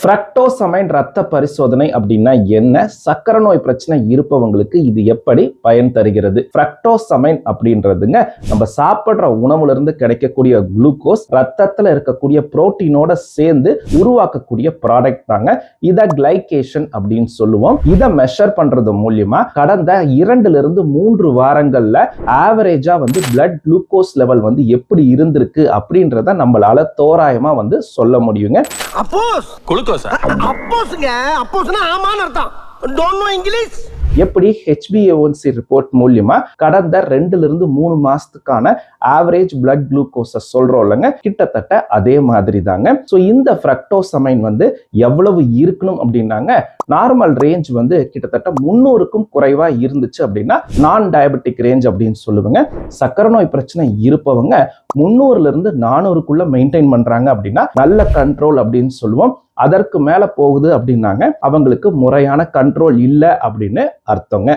ஃப்ரக்டோசமைன் ரத்த பரிசோதனை அப்படின்னா என்ன? சக்கரை நோய் பிரச்சனை இருப்பவங்களுக்கு இது எப்படி பயன் தருகிறது? ஃப்ரக்டோசமைன் அப்படின்றதுங்க நம்ம சாப்பிடுற உணவுல இருந்து கிடைக்கக்கூடிய குளுக்கோஸ் ரத்தத்துல இருக்கக்கூடிய புரோட்டீனோட சேர்ந்து உருவாக்கக்கூடிய ப்ராடக்ட் தாங்க. இத கிளைகேஷன் அப்படின்னு சொல்லுவோம். இதை மெஷர் பண்றது மூலியமா கடந்த 2 to 3 வாரங்கள்ல ஆவரேஜா பிளட் குளுக்கோஸ் லெவல் எப்படி இருந்திருக்கு அப்படின்றத நம்மளால தோராயமா சொல்ல முடியுங்க. எப்படி HbA1c ரிப்போர்ட் மூலியமா கடந்த 2 to 3 மாசத்துக்கான ஆவரேஜ் பிளட் குளுக்கோஸை சொல்றோம்லங்க, கிட்டத்தட்ட அதே மாதிரி தாங்க. ஸோ இந்த ஃப்ரக்டோசமைன் எவ்வளவு இருக்கணும் அப்படின்னாங்க, நார்மல் ரேஞ்ச் கிட்டத்தட்ட 300க்கும் குறைவா இருந்துச்சு அப்படின்னா நான் டயபெட்டிக் ரேஞ்ச் அப்படின்னு சொல்லுவாங்க. சக்கரை நோய் பிரச்சனை இருப்பவங்க 300 to 400க்குள்ள மெயின்டைன் பண்றாங்க அப்படின்னா நல்ல கண்ட்ரோல் அப்படின்னு சொல்லுவோம். அதற்கு மேல போகுது அப்படின்னாங்க அவங்களுக்கு முறையான கண்ட்ரோல் இல்லை அப்படின்னு அர்த்தங்க.